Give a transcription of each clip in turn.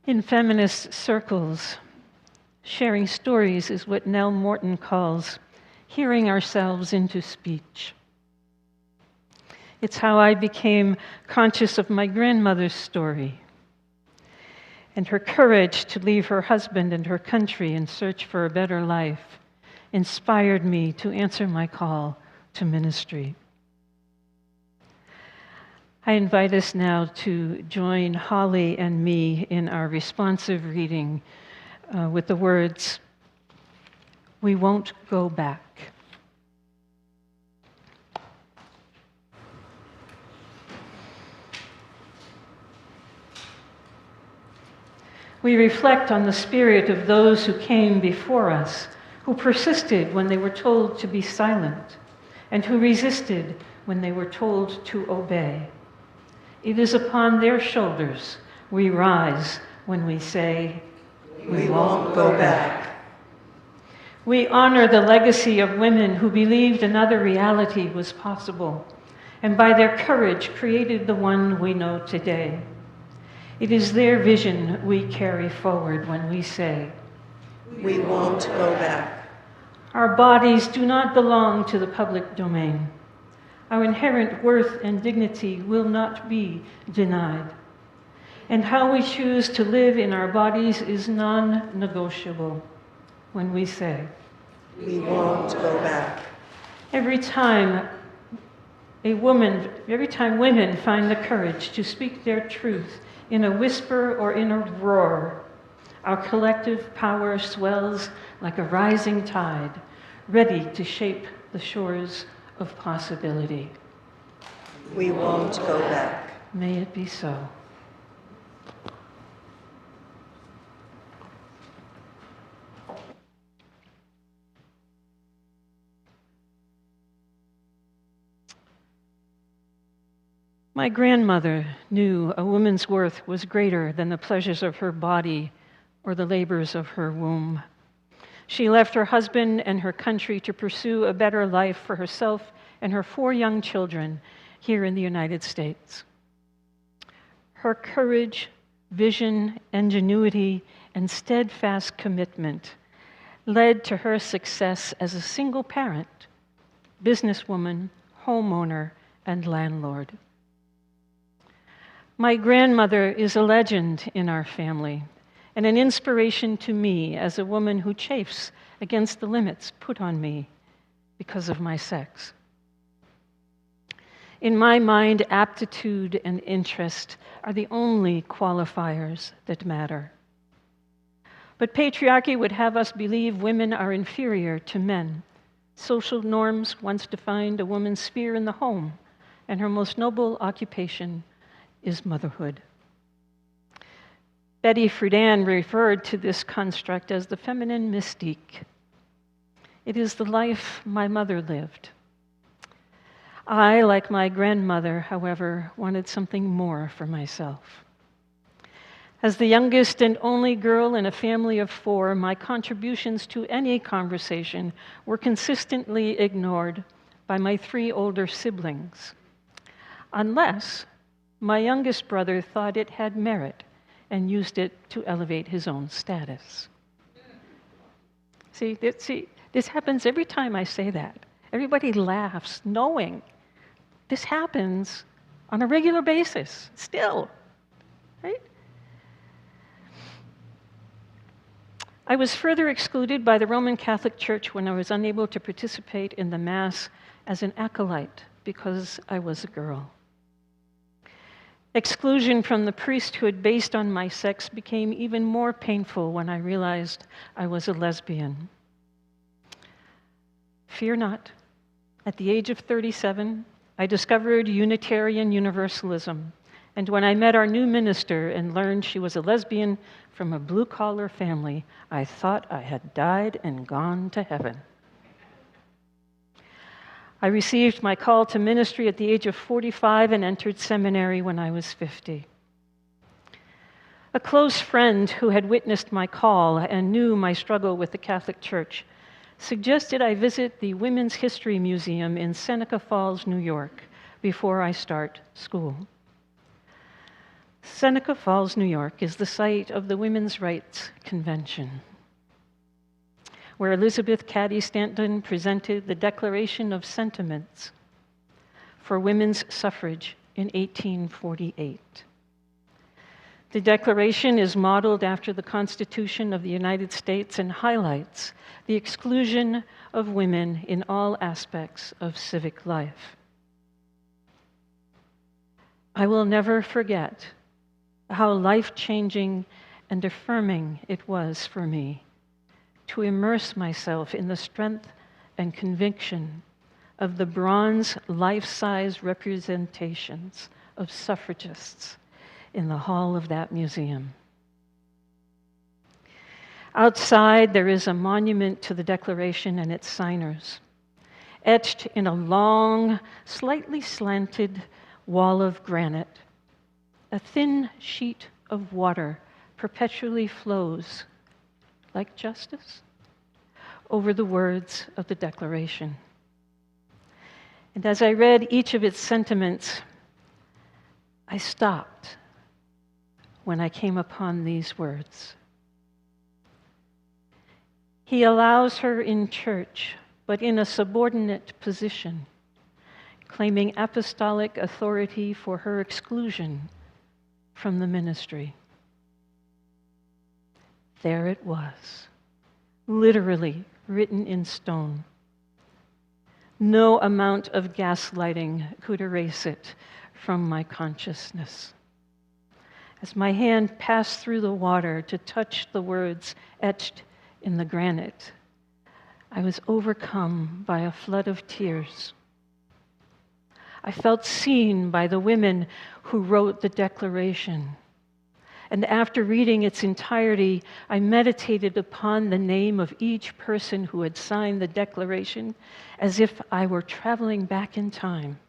In feminist circles, sharing stories is what Nell Morton calls hearing ourselves into speech. It's how I became conscious of my grandmother's story and her courage to leave her husband and her country in search for a better life inspired me to answer my call to ministry. I invite us now to join Holly and me in our responsive reading with the words, "We won't go back." We reflect on the spirit of those who came before us, who persisted when they were told to be silent, and who resisted when they were told to obey. It is upon their shoulders we rise when we say, "We won't go back." We honor the legacy of women who believed another reality was possible, and by their courage created the one we know today. It is their vision we carry forward when we say, "We won't go back." Our bodies do not belong to the public domain. Our inherent worth and dignity will not be denied. And how we choose to live in our bodies is non-negotiable when we say, "We won't go back." Every time women find the courage to speak their truth in a whisper or in a roar, our collective power swells like a rising tide, ready to shape the shores of possibility. We won't go back. May it be so. My grandmother knew a woman's worth was greater than the pleasures of her body or the labors of her womb. She left her husband and her country to pursue a better life for herself and her 4 young children here in the United States. Her courage, vision, ingenuity, and steadfast commitment led to her success as a single parent, businesswoman, homeowner, and landlord. My grandmother is a legend in our family and an inspiration to me as a woman who chafes against the limits put on me because of my sex. In my mind, aptitude and interest are the only qualifiers that matter. But patriarchy would have us believe women are inferior to men. Social norms once defined a woman's sphere in the home, and her most noble occupation is motherhood. Betty Friedan referred to this construct as the feminine mystique. It is the life my mother lived. I, like my grandmother, however, wanted something more for myself. As the youngest and only girl in a family of 4, my contributions to any conversation were consistently ignored by my 3 older siblings, unless my youngest brother thought it had merit and used it to elevate his own status. See, this happens every time I say that. Everybody laughs, knowing this happens on a regular basis, still, right? I was further excluded by the Roman Catholic Church when I was unable to participate in the Mass as an acolyte because I was a girl. Exclusion from the priesthood based on my sex became even more painful when I realized I was a lesbian. Fear not. At the age of 37, I discovered Unitarian Universalism, and when I met our new minister and learned she was a lesbian from a blue-collar family, I thought I had died and gone to heaven. I received my call to ministry at the age of 45 and entered seminary when I was 50. A close friend who had witnessed my call and knew my struggle with the Catholic Church suggested I visit the Women's History Museum in Seneca Falls, New York, before I start school. Seneca Falls, New York, is the site of the Women's Rights Convention, where Elizabeth Cady Stanton presented the Declaration of Sentiments for women's suffrage in 1848. The Declaration is modeled after the Constitution of the United States and highlights the exclusion of women in all aspects of civic life. I will never forget how life-changing and affirming it was for me to immerse myself in the strength and conviction of the bronze life-size representations of suffragists in the hall of that museum. Outside, there is a monument to the Declaration and its signers, etched in a long, slightly slanted wall of granite. A thin sheet of water perpetually flows, like justice, over the words of the Declaration. And as I read each of its sentiments, I stopped when I came upon these words. He allows her in church, but in a subordinate position, claiming apostolic authority for her exclusion from the ministry. There it was, literally written in stone. No amount of gaslighting could erase it from my consciousness. As my hand passed through the water to touch the words etched in the granite, I was overcome by a flood of tears. I felt seen by the women who wrote the Declaration. And after reading its entirety, I meditated upon the name of each person who had signed the Declaration as if I were traveling back in time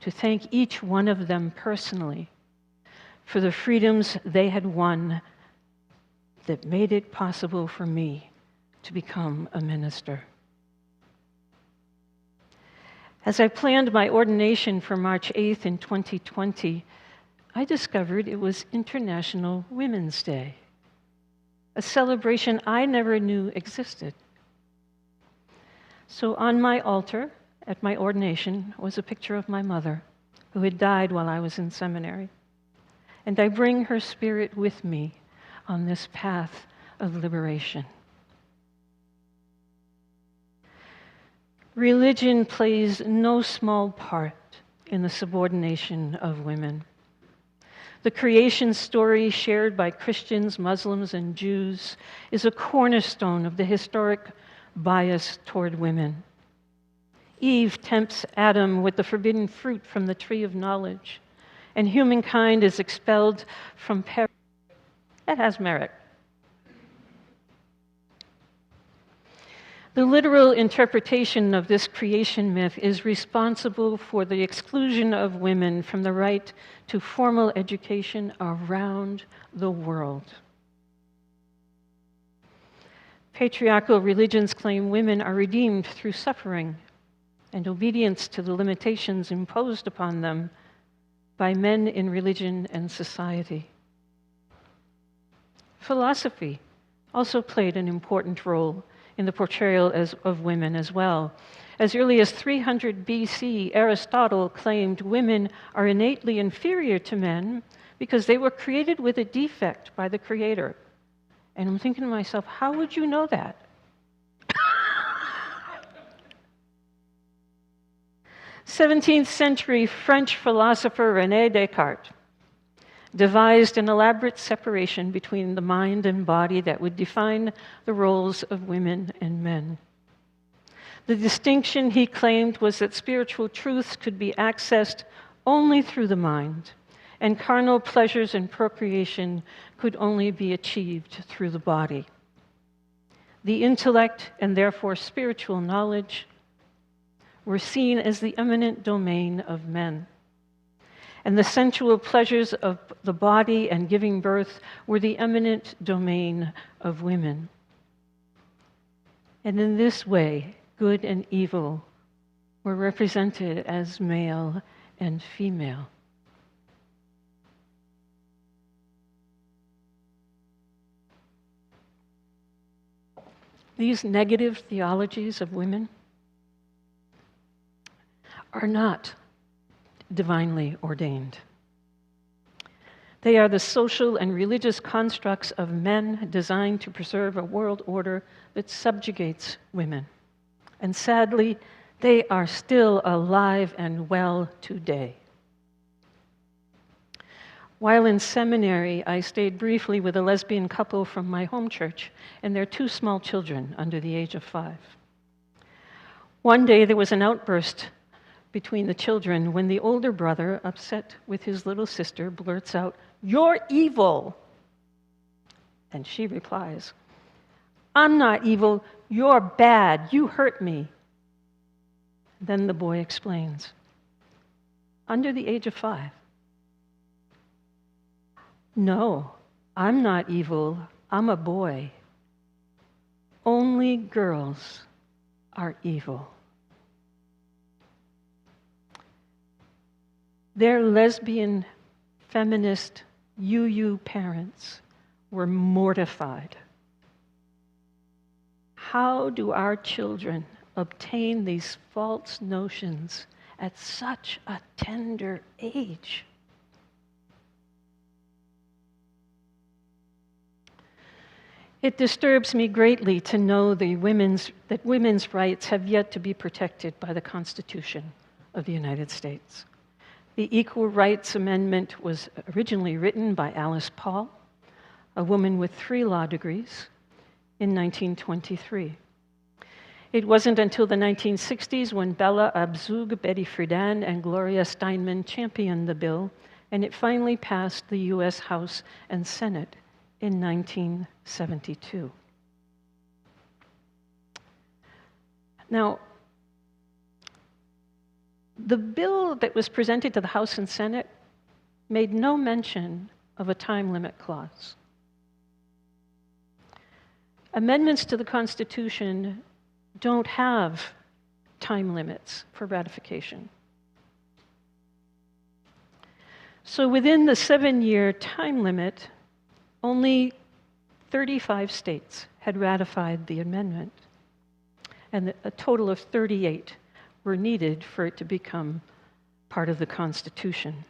to thank each one of them personally for the freedoms they had won that made it possible for me to become a minister. As I planned my ordination for March 8th in 2020, I discovered it was International Women's Day, a celebration I never knew existed. So on my altar at my ordination was a picture of my mother, who had died while I was in seminary. And I bring her spirit with me on this path of liberation. Religion plays no small part in the subordination of women. The creation story shared by Christians, Muslims, and Jews is a cornerstone of the historic bias toward women. Eve tempts Adam with the forbidden fruit from the tree of knowledge, and humankind is expelled from paradise. That has merit. The literal interpretation of this creation myth is responsible for the exclusion of women from the right to formal education around the world. Patriarchal religions claim women are redeemed through suffering and obedience to the limitations imposed upon them by men in religion and society. Philosophy also played an important role in the portrayal of women as well. As early as 300 BC, Aristotle claimed women are innately inferior to men because they were created with a defect by the Creator. And I'm thinking to myself, how would you know that? 17th century French philosopher René Descartes devised an elaborate separation between the mind and body that would define the roles of women and men. The distinction, he claimed, was that spiritual truths could be accessed only through the mind, and carnal pleasures and procreation could only be achieved through the body. The intellect, and therefore spiritual knowledge, were seen as the eminent domain of men. And the sensual pleasures of the body and giving birth were the eminent domain of women. And in this way, good and evil were represented as male and female. These negative theologies of women are not divinely ordained. They are the social and religious constructs of men designed to preserve a world order that subjugates women. And sadly, they are still alive and well today. While in seminary, I stayed briefly with a lesbian couple from my home church and their 2 small children under the age of 5. One day there was an outburst between the children when the older brother, upset with his little sister, blurts out, "You're evil!" And she replies, "I'm not evil, you're bad, you hurt me." Then the boy explains, under the age of 5, "No, I'm not evil, I'm a boy. Only girls are evil." Their lesbian, feminist, UU parents were mortified. How do our children obtain these false notions at such a tender age? It disturbs me greatly to know that women's rights have yet to be protected by the Constitution of the United States. The Equal Rights Amendment was originally written by Alice Paul, a woman with 3 law degrees, in 1923. It wasn't until the 1960s when Bella Abzug, Betty Friedan, and Gloria Steinman championed the bill, and it finally passed the U.S. House and Senate in 1972. Now, the bill that was presented to the House and Senate made no mention of a time limit clause. Amendments to the Constitution don't have time limits for ratification. So within the 7-year time limit, only 35 states had ratified the amendment, and a total of 38 were needed for it to become part of the Constitution.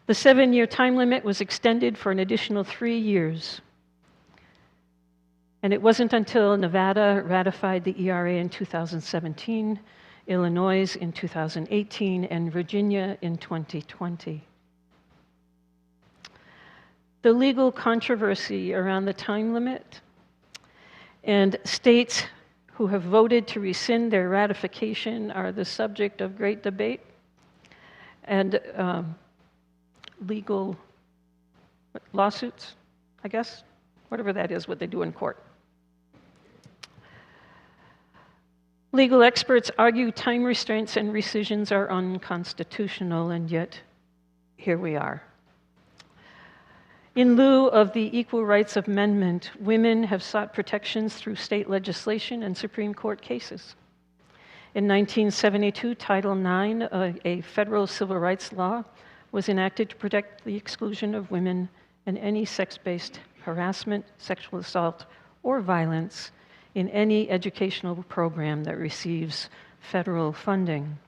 The 7-year time limit was extended for an additional 3 years. And it wasn't until Nevada ratified the ERA in 2017, Illinois in 2018, and Virginia in 2020. The legal controversy around the time limit and states who have voted to rescind their ratification are the subject of great debate and legal lawsuits, I guess, whatever that is, what they do in court. Legal experts argue time restraints and rescissions are unconstitutional, and yet here we are. In lieu of the Equal Rights Amendment, women have sought protections through state legislation and Supreme Court cases. In 1972, Title IX, a federal civil rights law, was enacted to protect the exclusion of women and any sex-based harassment, sexual assault, or violence in any educational program that receives federal funding.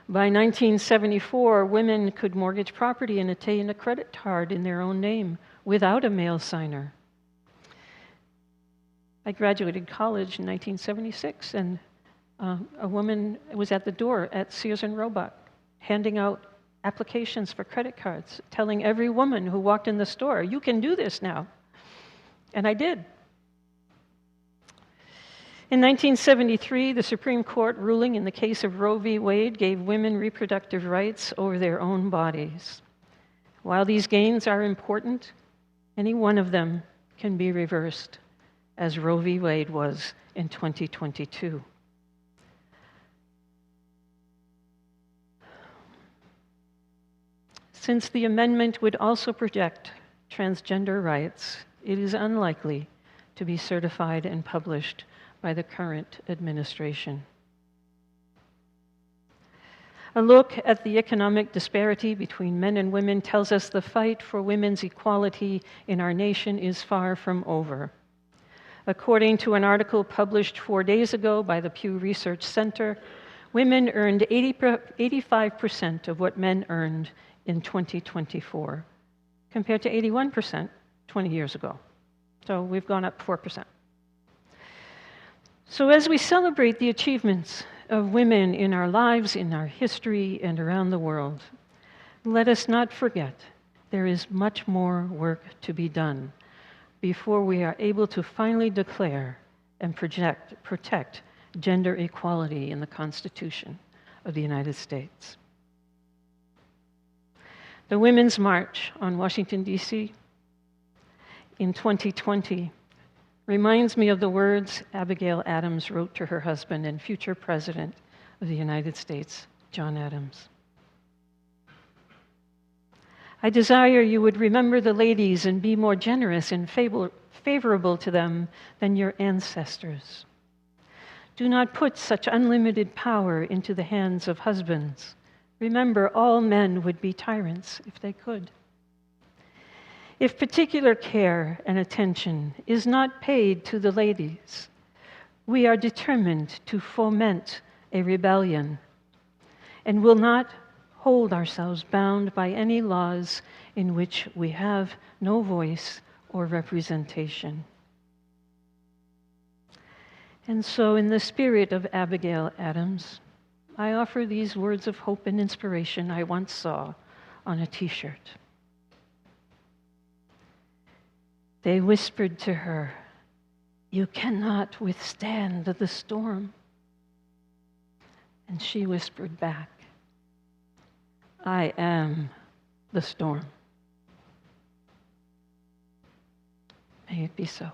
By 1974, women could mortgage property and obtain a credit card in their own name without a male signer. I graduated college in 1976, and a woman was at the door at Sears and Roebuck handing out applications for credit cards, telling every woman who walked in the store, "You can do this now." And I did. In 1973, the Supreme Court ruling in the case of Roe v. Wade gave women reproductive rights over their own bodies. While these gains are important, any one of them can be reversed, as Roe v. Wade was in 2022. Since the amendment would also protect transgender rights, it is unlikely to be certified and published by the current administration. A look at the economic disparity between men and women tells us the fight for women's equality in our nation is far from over. According to an article published 4 days ago by the Pew Research Center, women earned 85% of what men earned in 2024, compared to 81% 20 years ago. So we've gone up 4%. So as we celebrate the achievements of women in our lives, in our history, and around the world, let us not forget there is much more work to be done before we are able to finally declare and protect gender equality in the Constitution of the United States. The Women's March on Washington, D.C. in 2020 reminds me of the words Abigail Adams wrote to her husband and future President of the United States, John Adams. I desire you would remember the ladies and be more generous and favorable to them than your ancestors. Do not put such unlimited power into the hands of husbands. Remember, all men would be tyrants if they could. If particular care and attention is not paid to the ladies, we are determined to foment a rebellion and will not hold ourselves bound by any laws in which we have no voice or representation. And so, in the spirit of Abigail Adams, I offer these words of hope and inspiration I once saw on a t-shirt. They whispered to her, "You cannot withstand the storm." And she whispered back, "I am the storm." May it be so.